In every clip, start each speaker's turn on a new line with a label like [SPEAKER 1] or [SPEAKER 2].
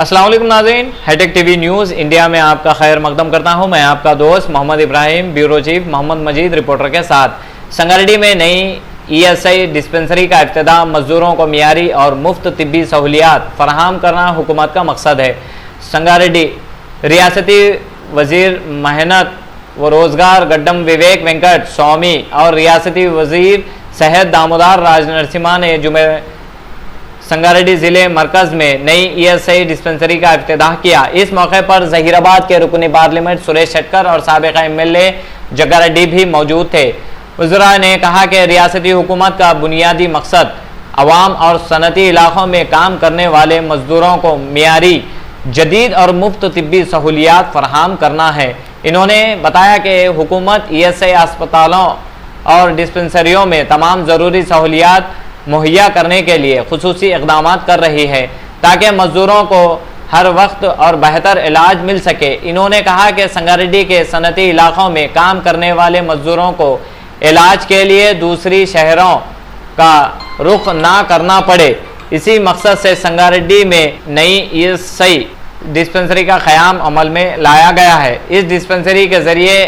[SPEAKER 1] अस्सलाम वालेकुम नाज़रीन, हाईटेक टीवी न्यूज़ इंडिया में आपका खैर मकदम करता हूं। मैं आपका दोस्त मोहम्मद इब्राहिम, ब्यूरो चीफ मोहम्मद मजीद रिपोर्टर के साथ। संगारेड्डी में नई ईएसआई डिस्पेंसरी का इफ्तिताह मजदूरों को मियारी और मुफ्त तिब्बी सहूलियात फराहम करना हुकूमत का मकसद है। संगारेड्डी रियासती वजीर मेहनत व रोजगार गड्डम विवेक वेंकट स्वामी और रियासती वजीर सेहत दामोदर राज नरसिम्हा ने जुमे संगारेड्डी जिले मरकज में नई ईएसआई डिस्पेंसरी का इफ्तिताह किया। इस मौके पर जहीराबाद के रुकनी पार्लियामेंट सुरेश शेट्टर और साबिका एमएलए जग्गारेड्डी भी मौजूद थे। वज़रा ने कहा कि रियासती हुकूमत का बुनियादी मकसद अवाम और सनती इलाकों में काम करने वाले मजदूरों को मियारी जदीद और मुफ्त तिब्बी सहूलियात फराहम करना है। इन्होंने बताया कि हुकूमत ईएसआई अस्पतालों और डिस्पेंसरियों में तमाम ज़रूरी सहूलियात मुहैया करने के लिए खुसूसी इक़दाम कर रही है ताकि मजदूरों को हर वक्त और बेहतर इलाज मिल सके। इन्होंने कहा कि संगारेड्डी के सनती इलाकों में काम करने वाले मजदूरों को इलाज के लिए दूसरी शहरों का रुख ना करना पड़े। इसी मकसद से संगारेड्डी में नई ईएसआई डिस्पेंसरी का क़याम अमल में लाया गया है। इस डिस्पेंसरी के ज़रिए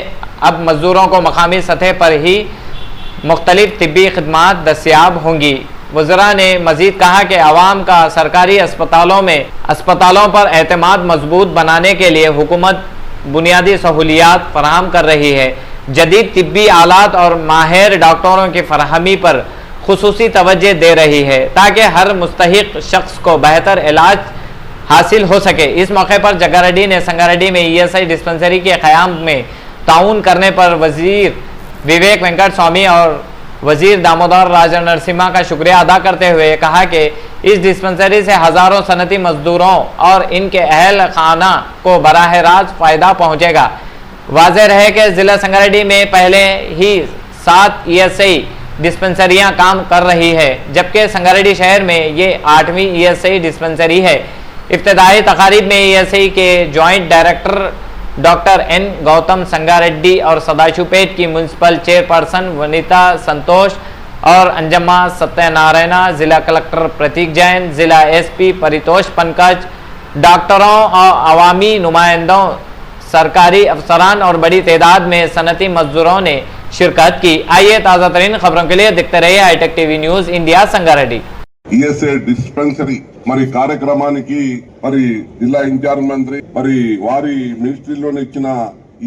[SPEAKER 1] अब मजदूरों को मकामी सतह पर ही मुख्तलिफ तिब्बी खदमात दस्तियाब होंगी। वज़रा ने मज़ीद कहा कि आवाम का सरकारी अस्पतालों पर एतमाद मजबूत बनाने के लिए हुकूमत बुनियादी सहूलियात फराहम कर रही है। जदीद तिब्बी आलात और माहिर डॉक्टरों की फराहमी पर खुसूसी तवज्जो दे रही है ताकि हर मुस्तहिक शख्स को बेहतर इलाज हासिल हो सके। इस मौके पर जग्गारेड्डी ने संगारेड्डी में ईएसआई डिस्पेंसरी के क़याम में ताउन करने पर वजीर विवेक वेंकट स्वामी और वजीर दामोदर राज नरसिम्हा का शुक्रिया अदा करते हुए कहा कि इस डिस्पेंसरी से हज़ारों सनती मजदूरों और इनके अहल खाना को बराह रास्त फ़ायदा पहुँचेगा। वाज़ेह रहे कि ज़िला संगारेड्डी में पहले ही 7 ईएसआई डिस्पेंसरियां काम कर रही है, जबकि संगारेड्डी शहर में ये 8वीं ईएसआई डिस्पेंसरी है। इफ्तिताही तकारीब में ईएसआई के joint director doctor N Gautam Sangareddy और सदाशिवपेट की म्यूनसिपल चेयरपर्सन वनिता संतोष और अंजम्मा सत्यनारायण, जिला कलेक्टर प्रतीक जैन, जिला एसपी परितोष पंकज, डॉक्टरों और अवामी नुमाइंदों, सरकारी अफसरान और बड़ी तादाद में सनती मजदूरों ने शिरकत की। आइए ताज़ा तरीन खबरों के लिए देखते रहिए hi tech TV news India Sangareddy.
[SPEAKER 2] ESI dispensary మరి కార్యక్రమానికి మరి జిల్లా ఇన్ఛార్జ్ మంత్రి మరి వారి మినిస్ట్రీలోనే ఇచ్చిన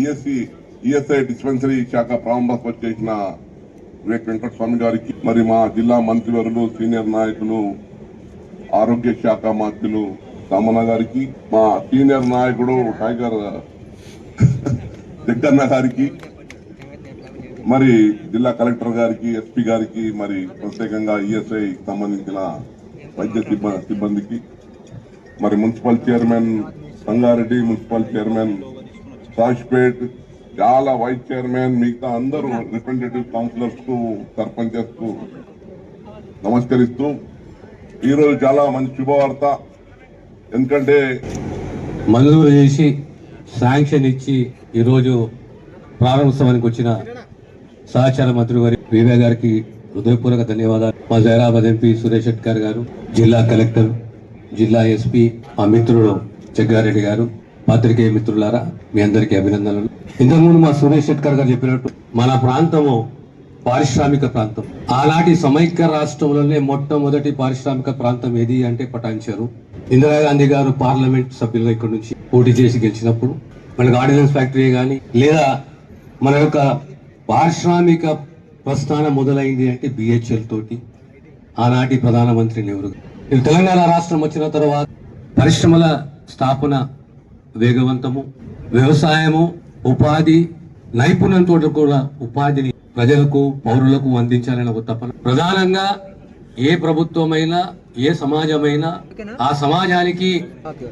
[SPEAKER 2] ఈఎస్ఐ డిస్పెన్సరీ శాఖ ప్రారంభోత్సవం చేసిన వివేక్ వెంకట స్వామి గారికి మరి మా జిల్లా మంత్రివర్యులు సీనియర్ నాయకులు ఆరోగ్య శాఖ మంత్రులు సామన్న గారికి మా సీనియర్ నాయకుడు టైగర్ జగ్గన్న గారికి మరి జిల్లా కలెక్టర్ గారికి ఎస్పీ గారికి మరి ప్రత్యేకంగా ఈఎస్ఐ సంబంధించిన వైద్య సిబ్బందికి మరి municipal chairman Sangareddy, municipal chairman సాష్పేట్, చాలా వైస్ చైర్మన్, మిగతా అందరూ రిప్రజెంటేటివ్ కౌన్సిలర్స్ కు సర్పంచెస్ కు నమస్కరిస్తూ ఈరోజు చాలా మంచి శుభవార్త. ఎందుకంటే
[SPEAKER 3] మంజూరు చేసి శాంక్షన్ ఇచ్చి ఈరోజు ప్రారంభోత్సవానికి వచ్చిన సహచార మంత్రి గారి వివేక్ గారికి హృదయపూర్వక ధన్యవాదాలు. మా జైరాబాద్ ఎంపీ సురేష్ షెట్కర్ గారు, జిల్లా కలెక్టర్, జిల్లా ఎస్పీ, మా మిత్రుడు జగ్గారెడ్డి గారు, పాత్రికేయ మిత్రులారా మీ అందరికీ అభినందనలు. ఇంతకుముందు మా సురేష్ షెట్కర్ గారు చెప్పినట్టు మన ప్రాంతము పారిశ్రామిక ప్రాంతం. ఆనాటి సమైక్య రాష్ట్రంలోనే మొట్టమొదటి పారిశ్రామిక ప్రాంతం ఏది అంటే పటాన్చెరు. ఇందిరాగాంధీ గారు పార్లమెంట్ సభ్యులుగా ఇక్కడ నుంచి పోటీ చేసి గెలిచినప్పుడు మనకు ఆర్డినెన్స్ ఫ్యాక్టరీ కానీ లేదా మన యొక్క పారిశ్రామిక ప్రస్థానం మొదలైంది అంటే బిహెచ్ఎల్ తోటి. ఆనాటి ప్రధానమంత్రి నెహ్రూ. తెలంగాణ రాష్ట్రం వచ్చిన తర్వాత పరిశ్రమల స్థాపన వేగవంతము, వ్యవసాయము, ఉపాధి నైపుణ్యంతో కూడా ఉపాధిని ప్రజలకు పౌరులకు అందించాలని ఒక తపన. ప్రధానంగా ఏ ప్రభుత్వమైనా ఏ సమాజమైనా ఆ సమాజానికి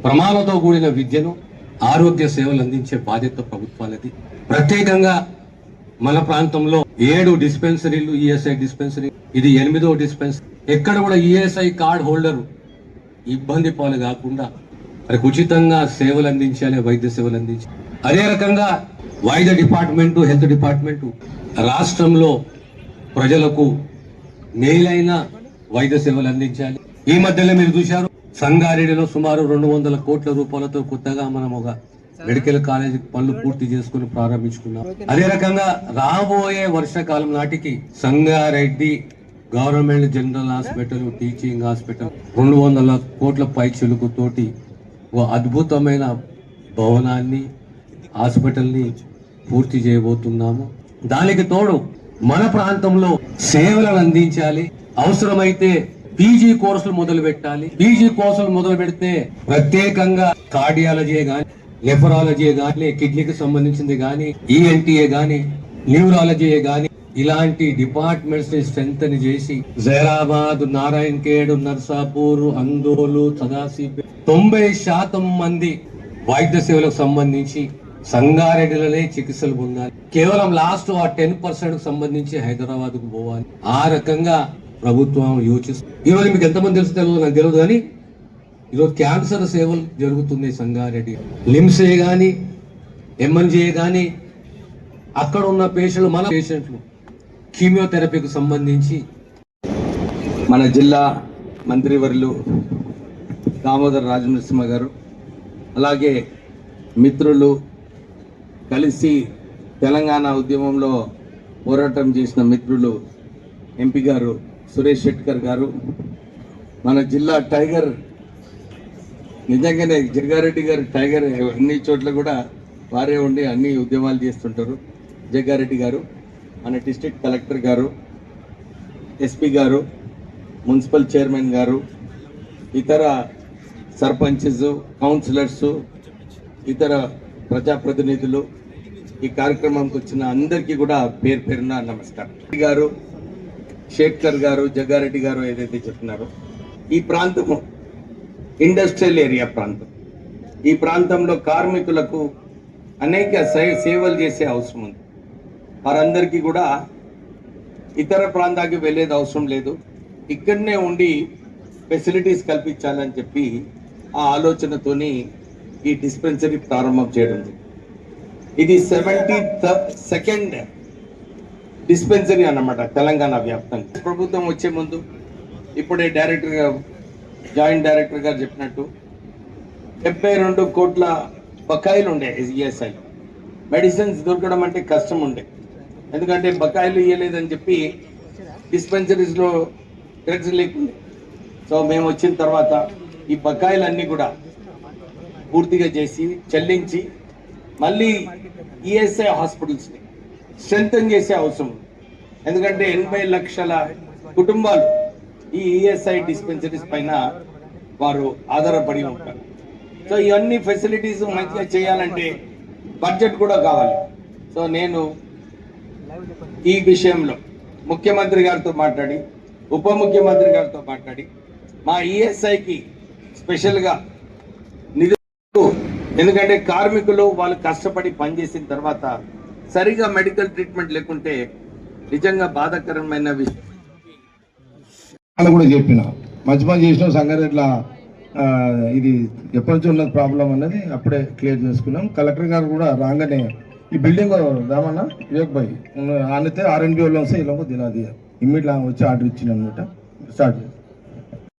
[SPEAKER 3] ప్రమాణంతో కూడిన విద్యను, ఆరోగ్య సేవలు అందించే బాధ్యత ప్రభుత్వాలది. ప్రత్యేకంగా మన ప్రాంతంలో 7 డిస్పెన్సరీలు ఈఎస్ఐ డిస్పెన్సరీ, ఇది 8వ డిస్పెన్సరీ. ఎక్కడ కూడా ఈఎస్ఐ కార్డ్ హోల్డర్ ఇబ్బంది పాలు కాకుండా వారికి ఉచితంగా సేవలు అందించాలి, వైద్య సేవలు అందించాలి. అదే రకంగా వైద్య డిపార్ట్మెంటు, హెల్త్ డిపార్ట్మెంటు రాష్ట్రంలో ప్రజలకు మేలైన వైద్య సేవలు అందించాలి. ఈ మధ్యలో మీరు చూశారు సంగారెడ్డిలో సుమారు 200 కోట్ల రూపాయలతో కొత్తగా మనం ఒక మెడికల్ కాలేజ్ పనులు పూర్తి చేసుకుని ప్రారంభించుకున్నాం. అదే రకంగా రాబోయే వర్షాకాలం నాటికి Sangareddy government general hospital, teaching hospital 200 కోట్ల పైచిలుకుతోటి ఒక అద్భుతమైన భవనాన్ని, హాస్పిటల్ని పూర్తి చేయబోతున్నాము. దానికి తోడు మన ప్రాంతంలో సేవలను అందించాలి. అవసరమైతే పీజీ కోర్సులు మొదలు పెట్టాలి. పీజీ కోర్సులు మొదలు పెడితే ప్రత్యేకంగా కార్డియాలజీ గాని, నెఫరాలజీ గాని, కిడ్నీకి సంబంధించింది గాని, ఈఎన్టీఏ గాని, న్యూరాలజీ గాని ఇలాంటి డిపార్ట్మెంట్స్ ని స్ట్రెంగ్ చేసి జైరాబాద్, నారాయణఖేడ్, నర్సాపూర్, అందోలు, సదాశివపేట 90% మంది వైద్య సేవలకు సంబంధించి సంగారెడ్డిలోనే చికిత్సలు పొందాలి. కేవలం లాస్ట్ 10% సంబంధించి హైదరాబాద్ కు పోవాలి. ఆ రకంగా ప్రభుత్వం యోచిస్తుంది. ఈరోజు మీకు ఎంతమంది తెలియదు నాకు తెలియదు, కానీ ఈరోజు క్యాన్సర్ సేవలు జరుగుతున్నాయి సంగారెడ్డి. లిమ్సే గాని, ఎంఎన్జే గాని అక్కడ ఉన్న పేషెంట్లు, మన పేషెంట్లు కీమియోథెరపీకి సంబంధించి
[SPEAKER 4] మన జిల్లా మంత్రివర్యులు దామోదర్ రాజనరసింహ గారు, అలాగే మిత్రులు కలిసి తెలంగాణ ఉద్యమంలో పోరాటం చేసిన మిత్రులు ఎంపీ గారు సురేష్ శెట్కర్ గారు, మన జిల్లా టైగర్, నిజంగానే జగ్గారెడ్డి గారు టైగర్, అన్ని చోట్ల కూడా వారే ఉండి అన్ని ఉద్యమాలు చేస్తుంటారు. జగ్గారెడ్డి గారు, మన డిస్ట్రిక్ట్ కలెక్టర్ గారు, ఎస్పీ గారు, మున్సిపల్ చైర్మన్ గారు, ఇతర సర్పంచెస్, కౌన్సిలర్స్, ఇతర ప్రజాప్రతినిధులు, ఈ కార్యక్రమంకి వచ్చిన అందరికీ కూడా పేరు పేరున నమస్కారం. గారు, శేఖర్ గారు, జగ్గారెడ్డి గారు ఏదైతే చెప్తున్నారో, ఈ ప్రాంతము ఇండస్ట్రియల్ ఏరియా ప్రాంతం. ఈ ప్రాంతంలో కార్మికులకు అనేక సేవలు చేసే అవసరం ఉంది. వారందరికీ కూడా ఇతర ప్రాంతానికి వెళ్ళేది అవసరం లేదు, ఇక్కడనే ఉండి ఫెసిలిటీస్ కల్పించాలని చెప్పి ఆ ఆలోచనతోని ఈ డిస్పెన్సరీ ప్రారంభం చేయడం. ఇది 72nd డిస్పెన్సరీ అన్నమాట తెలంగాణ వ్యాప్తంగా. ప్రభుత్వం వచ్చే ముందు ఇప్పుడే జాయింట్ డైరెక్టర్ గారు చెప్పినట్టు 72 కోట్ల బకాయిలు ఉండే ఈఎస్ఐ. మెడిసిన్స్ దొరకడం అంటే కష్టం ఉండే, ఎందుకంటే బకాయిలు ఇవ్వలేదని చెప్పి డిస్పెన్సరీస్లో డ్రగ్స్ లేకుండే. సో మేము వచ్చిన తర్వాత ఈ బకాయిలన్నీ కూడా పూర్తిగా చేసి చెల్లించి మళ్ళీ ఈఎస్ఐ హాస్పిటల్స్ని స్ట్రెంగ్తన్ చేసే అవసరం ఉంది. ఎందుకంటే 80 లక్షల కుటుంబాలు ఈ ఈఎస్ఐ డిస్పెన్సరీస్ పైన వారు ఆధారపడి ఉంటారు. సో ఇవన్నీ ఫెసిలిటీస్ మంచిగా చేయాలంటే బడ్జెట్ కూడా కావాలి. సో నేను ఈ విషయంలో ముఖ్యమంత్రి గారితో మాట్లాడి, ఉప ముఖ్యమంత్రి గారితో మాట్లాడి మా ఈఎస్ఐకి స్పెషల్గా నిధులు, ఎందుకంటే కార్మికులు వాళ్ళు కష్టపడి పనిచేసిన తర్వాత సరిగా మెడికల్ ట్రీట్మెంట్ లేకుంటే నిజంగా బాధాకరమైన విషయం
[SPEAKER 5] కూడా చెప్పిన మంచి పని చేసిన సంగారెడ్డిలో ఇది ఎప్పటి నుంచి ఉన్న ప్రాబ్లం అన్నది అప్పుడే క్లియర్ చేసుకున్నాం. కలెక్టర్ గారు కూడా రాగానే ఈ బిల్డింగ్ రామన్న వివేక్ భాయ్ ఆనితే R&B వాళ్ళు వస్తే ఇలా దినాది ఇమ్మీడియట్ వచ్చి ఆర్డర్ ఇచ్చిన అనమాట స్టార్ట్